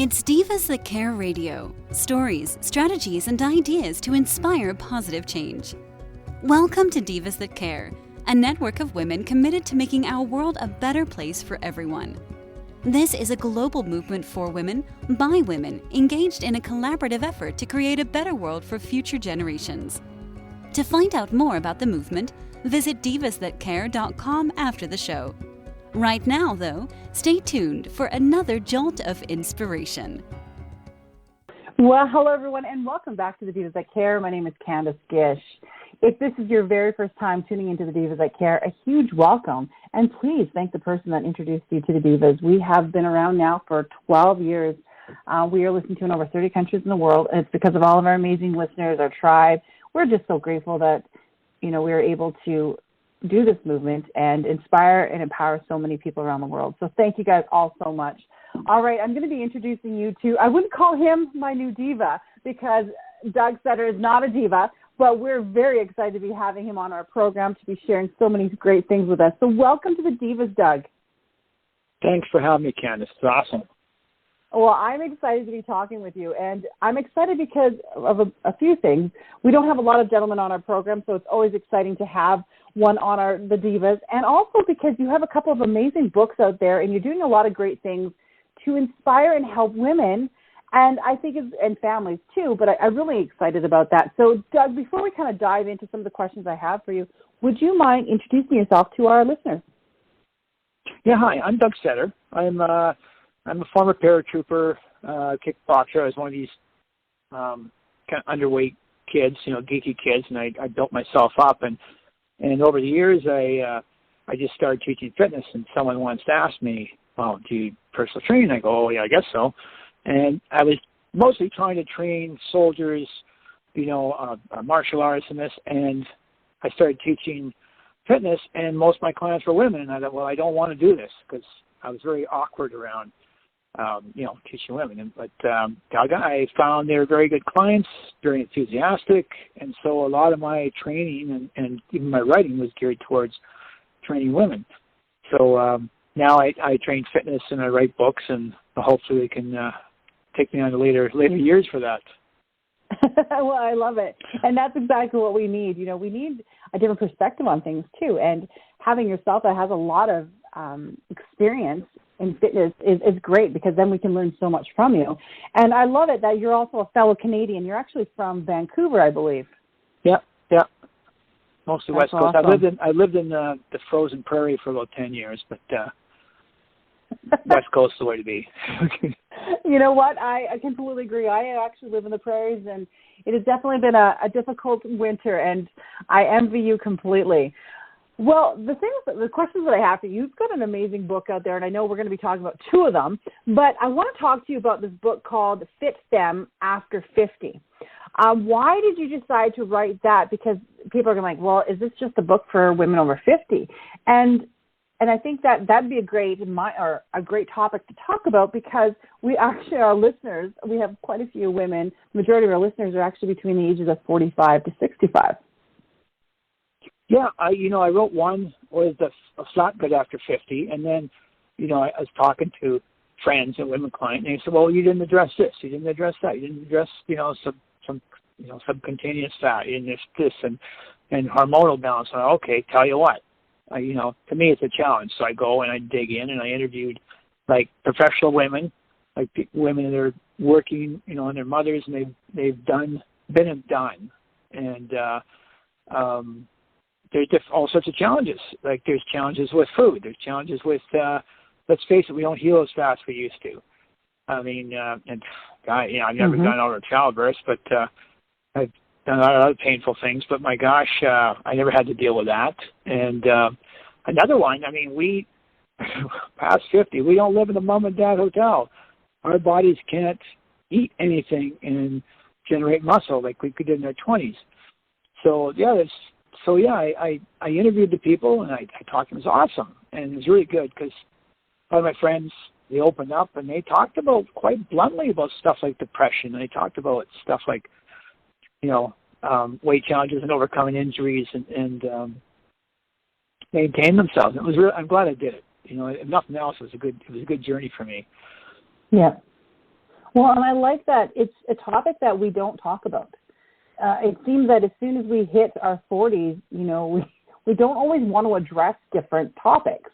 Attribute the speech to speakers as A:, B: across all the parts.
A: It's Divas That Care Radio. Stories, strategies, and ideas to inspire positive change. Welcome to Divas That Care, a network of women committed to making our world a better place for everyone. This is a global movement for women, by women, engaged in a collaborative effort to create a better world for future generations. To find out more about the movement, visit divasthatcare.com after the show. Right now, though, stay tuned for another jolt of inspiration.
B: Well, hello, everyone, and welcome back to the Divas That Care. My name is Candace Gish. If this is your very first time tuning into the Divas That Care, a huge welcome, and please thank the person that introduced you to the Divas. We have been around now for 12 years. We are listened to in over 30 countries in the world, and it's because of all of our amazing listeners, our tribe. We're just so grateful that, we are able to do this movement and inspire and empower so many people around the world. So thank you guys all so much. All right, I'm going to be introducing you to, I wouldn't call him my new diva because Doug Sutter is not a diva, but we're very excited to be having him on our program to be sharing so many great things with us. So welcome to the Divas, Doug.
C: Thanks for having me, Candace. It's awesome.
B: Well, I'm excited to be talking with you, and I'm excited because of a few things. We don't have a lot of gentlemen on our program, so it's always exciting to have one on the Divas, and also because you have a couple of amazing books out there, and you're doing a lot of great things to inspire and help women, and I think and families too, but I'm really excited about that. So, Doug, before we kind of dive into some of the questions I have for you, would you mind introducing yourself to our listeners?
C: Yeah, hi, I'm Doug Sutter. I'm a former paratrooper, kickboxer. I was one of these kind of underweight kids, geeky kids, and I built myself up. And over the years, I just started teaching fitness, and someone once asked me, well, do you personal training? I go, oh, yeah, I guess so. And I was mostly trying to train soldiers, martial arts and this, and I started teaching fitness, and most of my clients were women, and I thought, well, I don't want to do this because I was very awkward around teaching women. But I found they were very good clients, very enthusiastic, and so a lot of my training and even my writing was geared towards training women. So now I train fitness and I write books, and hopefully they can take me on to later years for that.
B: Well, I love it. And that's exactly what we need. We need a different perspective on things, too. And having yourself that has a lot of experience in fitness is great because then we can learn so much from you. And I love it that you're also a fellow Canadian. You're actually from Vancouver, I believe.
C: Yeah. Mostly West Coast. Awesome. I lived in the frozen prairie for about 10 years, but West Coast is the way to be.
B: You know what? I completely agree. I actually live in the prairies, and it has definitely been a difficult winter, and I envy you completely. Well, the questions that I have for you, you've got an amazing book out there, and I know we're going to be talking about two of them, but I want to talk to you about this book called Fit Them After 50. Why did you decide to write that? Because people are going to be like, well, is this just a book for women over 50? And I think that'd be a great topic to talk about because we actually, our listeners, we have quite a few women. The majority of our listeners are actually between the ages of 45 to 65.
C: Yeah, I wrote one was a flat good after 50, and then, I was talking to friends and women clients, and they said, well, you didn't address this, you didn't address that, you didn't address, some subcutaneous fat, you didn't address this and hormonal balance. And okay, tell you what, to me it's a challenge. So I go and I dig in and I interviewed like professional women, like women that are working, and their mothers, and they've been and done, and there's all sorts of challenges. Like there's challenges with food. There's challenges with, let's face it, we don't heal as fast as we used to. I mean, and God, I've never gone over childbirth, but I've done a lot of other painful things. But my gosh, I never had to deal with that. And another one, I mean, we past 50, we don't live in a mom and dad hotel. Our bodies can't eat anything and generate muscle like we could in our 20s. So I interviewed the people and I talked to them. It was awesome, and it was really good because a lot of my friends, they opened up and they talked about quite bluntly about stuff like depression. And they talked about stuff like, weight challenges and overcoming injuries and maintain themselves. It was really, I'm glad I did it. If nothing else, it was a good journey for me.
B: Yeah. Well, and I like that it's a topic that we don't talk about. It seems that as soon as we hit our 40s, we don't always want to address different topics.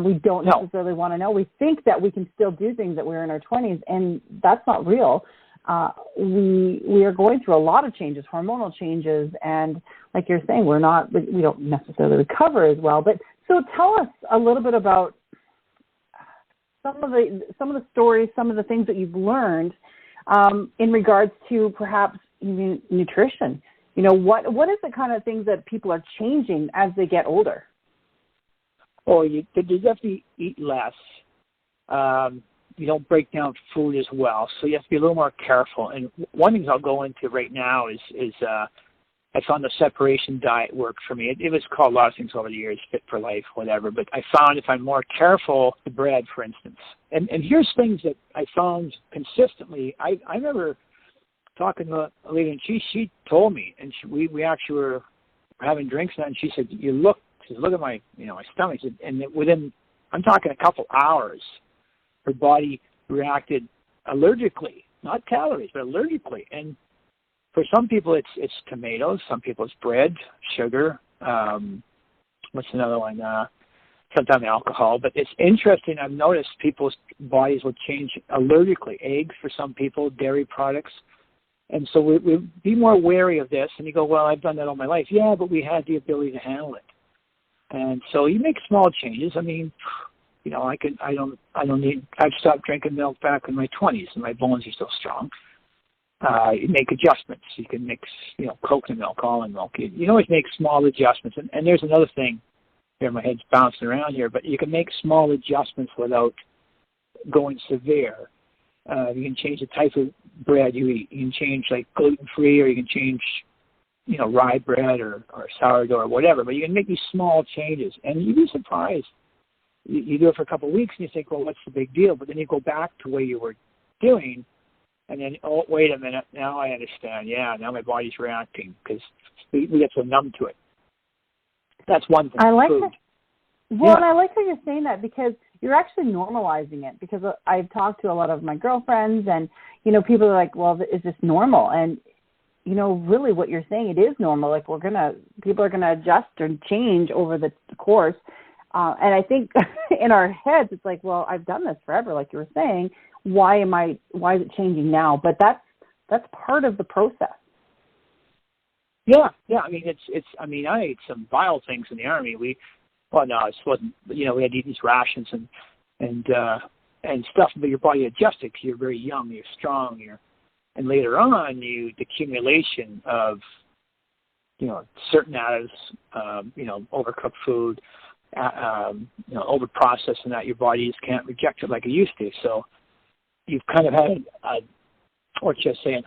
B: We don't necessarily want to know. We think that we can still do things that we're in our 20s, and that's not real. We are going through a lot of changes, hormonal changes, and like you're saying, we don't necessarily recover as well. But so tell us a little bit about some of the stories, some of the things that you've learned in regards to perhaps even nutrition. What is the kind of things that people are changing as they get older?
C: Oh, you definitely eat less. You don't break down food as well, so you have to be a little more careful. And one thing I'll go into right now is I found the separation diet worked for me. It was called a lot of things over the years, Fit for Life, whatever. But I found if I'm more careful, the bread, for instance. And here's things that I found consistently. I remember talking to a lady, and she told me, and we actually were having drinks, and she said, look at my my stomach, and within, I'm talking a couple hours, her body reacted allergically, not calories, but allergically. And for some people, it's tomatoes. Some people it's bread, sugar. What's another one? Sometimes alcohol. But it's interesting. I've noticed people's bodies will change allergically. Eggs for some people, dairy products. And so we be more wary of this. And you go, well, I've done that all my life. Yeah, but we had the ability to handle it. And so you make small changes. I mean, I've stopped drinking milk back in my 20s, and my bones are still strong. You make adjustments. You can mix, coconut milk, almond milk. You always make small adjustments. And there's another thing. Here, my head's bouncing around here, but you can make small adjustments without going severe. You can change the type of bread you eat. You can change like gluten-free, or you can change, rye bread or sourdough or whatever. But you can make these small changes, and you'd be surprised. You do it for a couple of weeks, and you think, well, what's the big deal? But then you go back to where you were doing, and then, oh, wait a minute, now I understand. Yeah, now my body's reacting because we get so numb to it. That's one thing.
B: I like
C: food.
B: that. Well, and I like how you're saying that, because you're actually normalizing it. Because I've talked to a lot of my girlfriends, and, people are like, well, is this normal? And, really what you're saying, it is normal. Like people are going to adjust and change over the course. And I think in our heads, it's like, well, I've done this forever, like you were saying. Why is it changing now? But that's part of the process.
C: Yeah. I mean, I ate some vile things in the Army. It wasn't. We had to eat these rations and stuff, but your body adjusted because you're very young, you're strong, and later on, the accumulation of, certain additives, overcooked food, overprocessed, and that your body just can't reject it like it used to. So you've kind of had an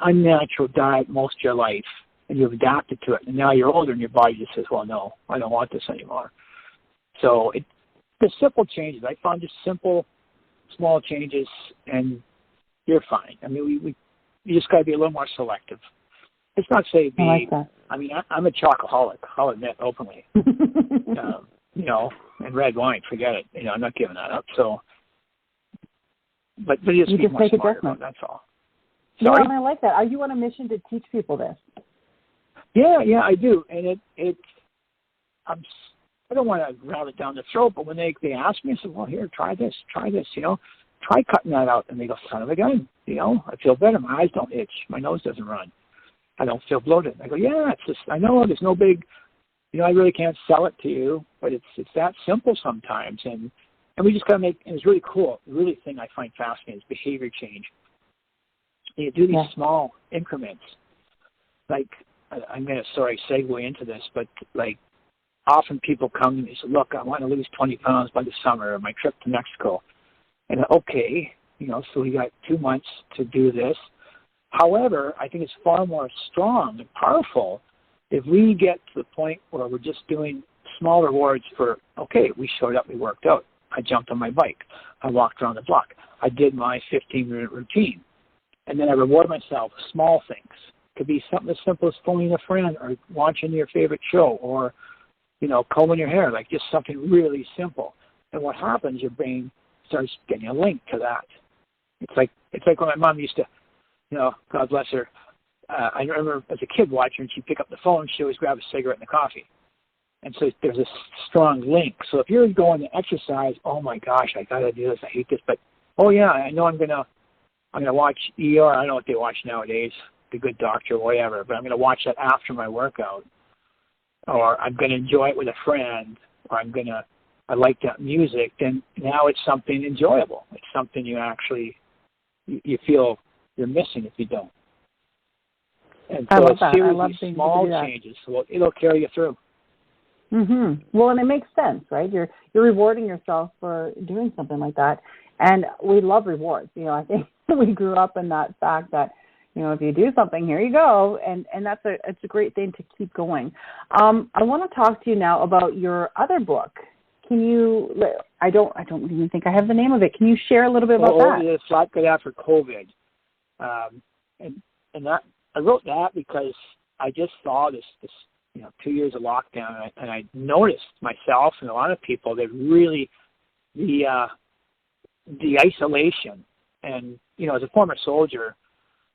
C: unnatural diet most of your life, and you've adapted to it. And now you're older, and your body just says, well, no, I don't want this anymore. So the simple changes. I found just simple, small changes, and you're fine. I mean, you just got to be a little more selective. It's not say be. I like that. I mean, I'm a chocoholic. I'll admit openly. And red wine, forget it. I'm not giving that up. So, but you just
B: make adjustments.
C: That's all.
B: Sorry? Yeah, and I like that. Are you on a mission to teach people this?
C: Yeah, I do. And I don't want to grab it down the throat, but when they ask me, I said, well, here, try this, try cutting that out. And they go, son of a gun, I feel better. My eyes don't itch. My nose doesn't run. I don't feel bloated. I go, yeah, it's just, I know there's no big, I really can't sell it to you, but it's that simple sometimes. And we just got to make, and it's really cool. The really thing I find fascinating is behavior change. You do these small increments. Like, I'm going to, segue into this, but like, often people come and they say, look, I want to lose 20 pounds by the summer, or my trip to Mexico. And okay, so we got 2 months to do this. However, I think it's far more strong and powerful if we get to the point where we're just doing small rewards for, okay, we showed up, we worked out. I jumped on my bike. I walked around the block. I did my 15-minute routine. And then I reward myself with small things. It could be something as simple as phoning a friend or watching your favorite show or, combing your hair, like just something really simple. And what happens, your brain starts getting a link to that. It's like when my mom used to, God bless her. I remember as a kid watching her, and she'd pick up the phone, she'd always grab a cigarette and a coffee. And so there's a strong link. So if you're going to exercise, oh my gosh, I gotta do this, I hate this, but oh yeah, I know I'm gonna watch ER. I don't know what they watch nowadays, The Good Doctor, whatever, but I'm gonna watch that after my workout, or I'm gonna enjoy it with a friend, or I like that music. Then now it's something enjoyable. It's something you actually you feel you're missing if you don't. And so it's seriously small changes. So it'll carry you through.
B: Well, and it makes sense, right? You're rewarding yourself for doing something like that, and we love rewards. I think we grew up in that fact that if you do something, here you go, and it's a great thing to keep going. I want to talk to you now about your other book. Can you? I don't even think I have the name of it. Can you share a little bit about that?
C: It's a lot good after COVID, and that I wrote that because I just saw this 2 years of lockdown, and I noticed myself and a lot of people that really the isolation. And as a former soldier,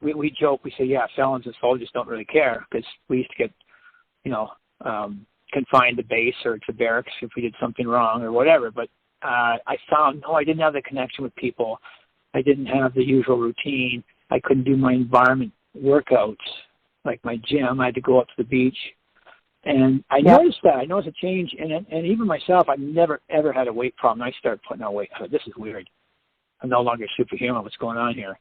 C: we joke, we say, yeah, felons and soldiers don't really care, because we used to get confined to base or to barracks if we did something wrong or whatever. But I found I didn't have the connection with people. I didn't have the usual routine. I couldn't do my environment workouts like my gym. I had to go up to the beach. And I noticed that. I noticed a change in it. And even myself, I've never, ever had a weight problem. I started putting on weight. This is weird. I'm no longer superhuman. What's going on here?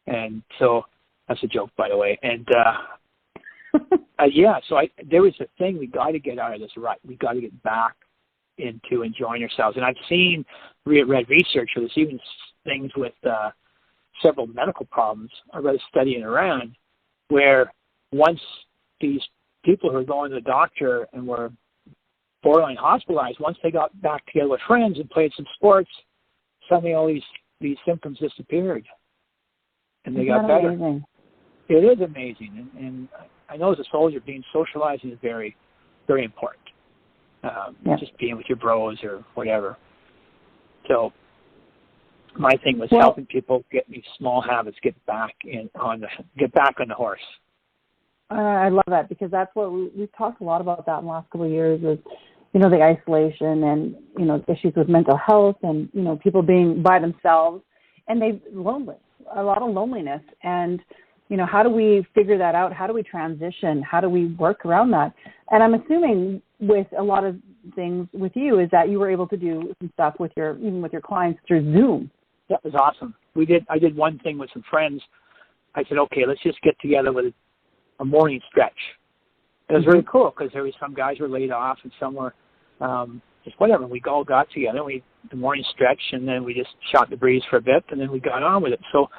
C: And so that's a joke, by the way. And so there was a thing, we got to get out of this rut. We got to get back into enjoying ourselves. And I've read research for this, even things with several medical problems. I read a study in Iran where once these people who were going to the doctor and were borderline hospitalized, once they got back together with friends and played some sports, suddenly all these symptoms disappeared, and they got better.
B: Amazing?
C: It is amazing, and I know as a soldier, being socializing is very, very important. Just being with your bros or whatever. So my thing was helping people get these small habits, get back on the horse.
B: I love that, because that's what we've talked a lot about that in the last couple of years is, the isolation and, issues with mental health and, people being by themselves and a lot of loneliness. And, how do we figure that out? How do we transition? How do we work around that? And I'm assuming with a lot of things with you is that you were able to do some stuff with your clients through Zoom.
C: That was awesome. I did one thing with some friends. I said, okay, let's just get together with a morning stretch. It was really cool because there was some guys were laid off and some were just whatever. We all got together, the morning stretch, and then we just shot the breeze for a bit, and then we got on with it. So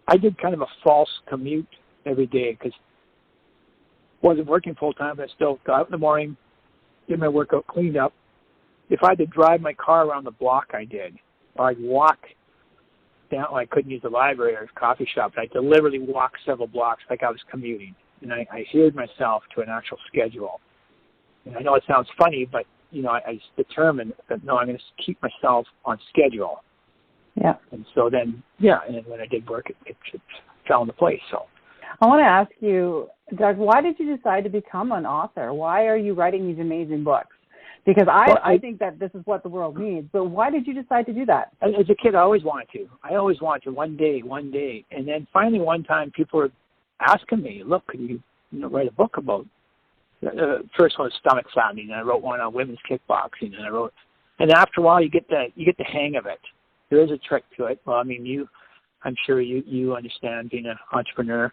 C: I did kind of a false commute every day because I wasn't working full time, but I still got out in the morning, did my workout, cleaned up. If I had to drive my car around the block, I did. Or I'd walk down. I couldn't use the library or coffee shop, but I deliberately walked several blocks like I was commuting. And I adhered myself to an actual schedule. And I know it sounds funny, but, I determined that, no, I'm going to keep myself on schedule.
B: Yeah.
C: And so then, and then when I did work, it fell into place. So
B: I want to ask you, Doug, why did you decide to become an author? Why are you writing these amazing books? Because I think that this is what the world needs. But why did you decide to do that?
C: As a kid, I always wanted to one day. And then finally one time people were asking me, look, could you write a book about, the first one was stomach flattening, and I wrote one on women's kickboxing, and after a while you get the hang of it. There is a trick to it. Well, I'm sure you understand being an entrepreneur.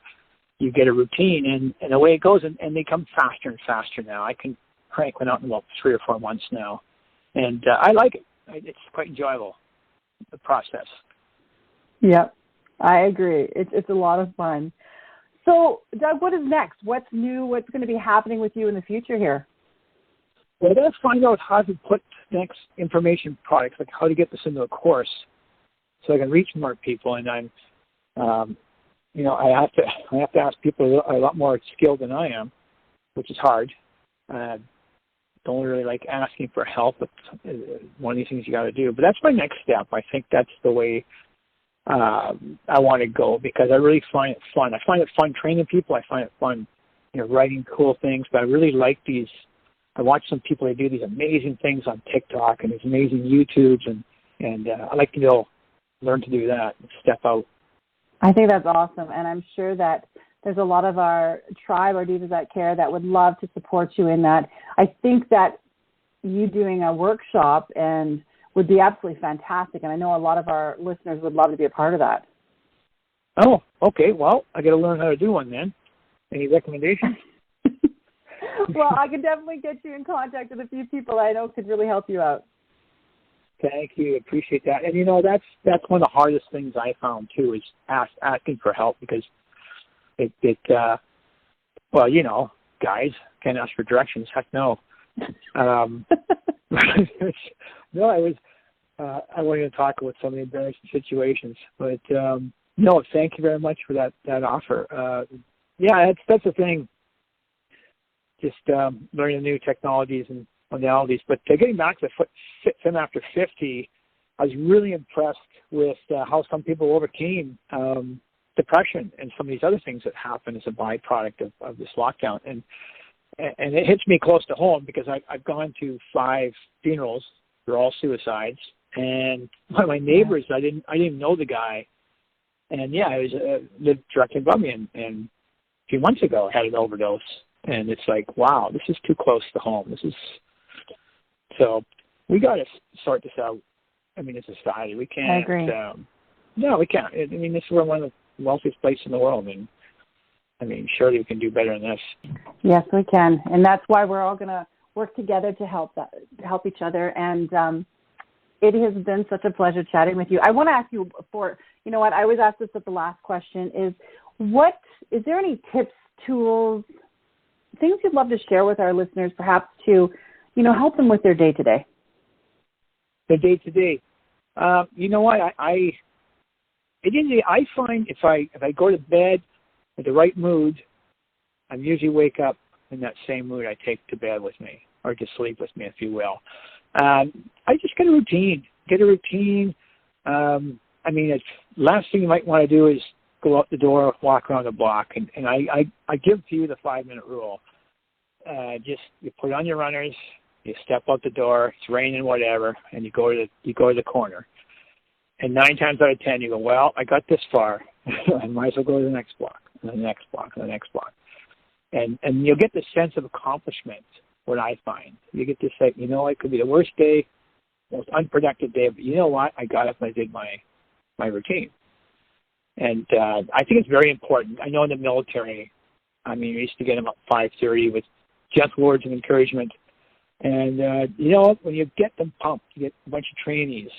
C: You get a routine, and away it goes, and they come faster and faster now. I can crank one out in about 3 or 4 months now, and I like it. It's quite enjoyable, the process.
B: Yeah, I agree. It's a lot of fun. So, Doug, what is next? What's new? What's going to be happening with you in the future here?
C: Well, I got to find out how to put next information products, like how to get this into a course, so I can reach more people. And I'm, I have to ask people a lot more skilled than I am, which is hard. Don't really like asking for help. It's one of these things you got to do. But that's my next step. I think that's the way I want to go, because I really find it fun. I find it fun training people. I find it fun, writing cool things. But I really like these. I watch some people that do these amazing things on TikTok and these amazing YouTubes, and I like to learn to do that and step out.
B: I think that's awesome, and I'm sure that there's a lot of our tribe, our Divas That Care, that would love to support you in that. I think that you doing a workshop and would be absolutely fantastic, and I know a lot of our listeners would love to be a part of that.
C: Oh, okay. Well, I got to learn how to do one then. Any recommendations?
B: Well, I can definitely get you in contact with a few people I know could really help you out.
C: Thank you. Appreciate that. And, that's one of the hardest things I found, too, is asking for help, because guys can't ask for directions. Heck no. No, I wanted to talk about some of the embarrassing situations, but no, thank you very much for that offer. That's the thing. Just learning new technologies and modalities. But getting back to Fit After 50, I was really impressed with how some people overcame depression and some of these other things that happen as a byproduct of this lockdown. And it hits me close to home, because I've gone to 5 funerals. They're all suicides. And one of my neighbors, I didn't even know the guy. And he was lived directly above me, and a few months ago had an overdose. And it's like, wow, this is too close to home. So we got to sort this out. I mean, as a society, we can't.
B: I agree.
C: No, we can't. I mean, this is one of the wealthiest places in the world, and I mean, surely we can do better than this.
B: Yes, we can, and that's why we're all going to work together to help each other. And it has been such a pleasure chatting with you. I want to ask you I always ask this at the last question: is there any tips, tools, things you'd love to share with our listeners, perhaps to, help them with their day-to-day?
C: The day-to-day. You know what? I find if I go to bed with the right mood, I usually wake up in that same mood I take to bed with me, or to sleep with me, if you will. I just get a routine. It's last thing you might want to do is go out the door, walk around the block, and I give to you the 5-minute rule. You put on your runners, you step out the door, it's raining, whatever, and you go to the corner. And 9 times out of 10, you go, well, I got this far. I might as well go to the next block, and the next block, and the next block. And you'll get the sense of accomplishment, what I find. You get to say, it could be the worst day, most unproductive day, but you know what? I got up and I did my routine. And I think it's very important. I know in the military, we used to get them up 5:30 with gentle words of encouragement. And, when you get them pumped, you get a bunch of trainees,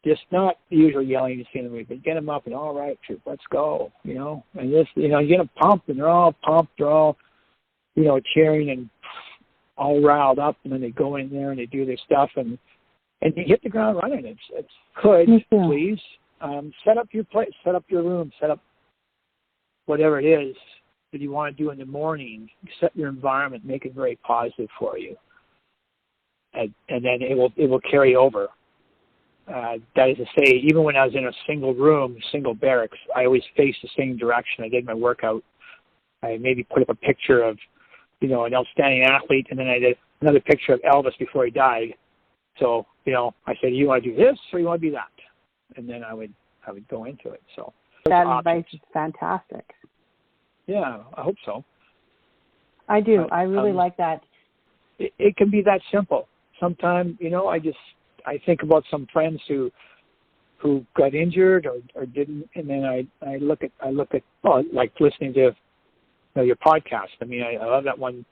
C: just not the usual yelling you see in the movie, but get them up and, all right, troop, let's go, And this, you get them pumped, and they're all pumped, they're all, cheering and all riled up, and then they go in there and they do their stuff, and you hit the ground running. It's good, please. Set up your place, set up your room, set up whatever it is that you want to do in the morning. Set your environment, make it very positive for you, and then it will carry over. That is to say, even when I was in a single room, single barracks, I always faced the same direction. I did my workout. I maybe put up a picture of, an outstanding athlete, and then I did another picture of Elvis before he died. So, I said, you want to do this or you want to do that? And then I would go into it. So
B: that advice is fantastic.
C: Yeah, I hope so.
B: I do. I really like that.
C: It can be that simple. Sometimes, I think about some friends who got injured or didn't, and then I look at like listening to your podcast. I love that one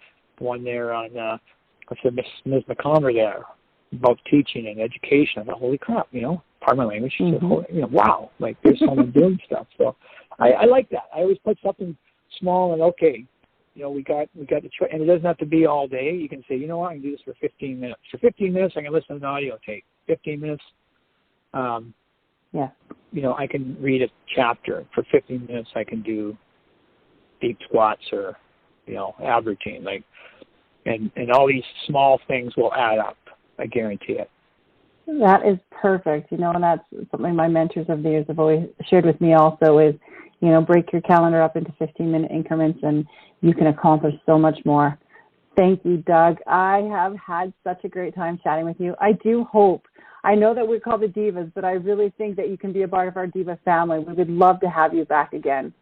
C: there on Ms. McComber there about teaching and education. I thought, holy crap, pardon my language. Wow, like there's someone doing stuff. So I like that. I always put something small and okay. We got the choice, and it doesn't have to be all day. You can say, I can do this for 15 minutes. For 15 minutes, I can listen to an audio tape. 15 minutes, I can read a chapter. For 15 minutes, I can do deep squats or, ab routine. Like, and all these small things will add up. I guarantee it.
B: That is perfect. And that's something my mentors over the years have always shared with me also is, break your calendar up into 15-minute increments and you can accomplish so much more. Thank you, Doug. I have had such a great time chatting with you. I know that we're called the Divas, but I really think that you can be a part of our Diva family. We would love to have you back again.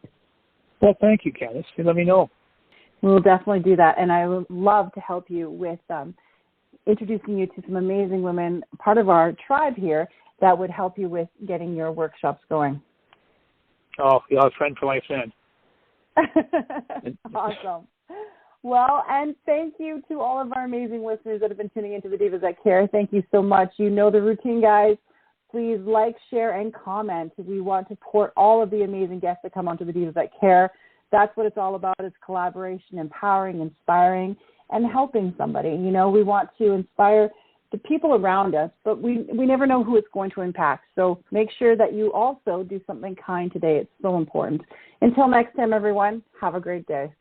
C: Well, thank you, Candace. Let me know.
B: We'll definitely do that. And I would love to help you with introducing you to some amazing women, part of our tribe here, that would help you with getting your workshops going.
C: Oh, you'll have a friend for life then.
B: Awesome. Well, and thank you to all of our amazing listeners that have been tuning into the Divas That Care. Thank you so much. You know the routine, guys. Please like, share, and comment. We want to support all of the amazing guests that come onto the Divas That Care. That's what it's all about, is collaboration, empowering, inspiring, and helping somebody. We want to inspire the people around us, but we never know who it's going to impact. So make sure that you also do something kind today. It's so important. Until next time, everyone, have a great day.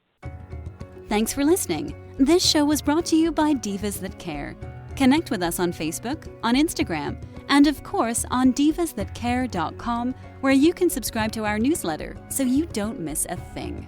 A: Thanks for listening. This show was brought to you by Divas That Care. Connect with us on Facebook, on Instagram, and of course on divasthatcare.com, where you can subscribe to our newsletter so you don't miss a thing.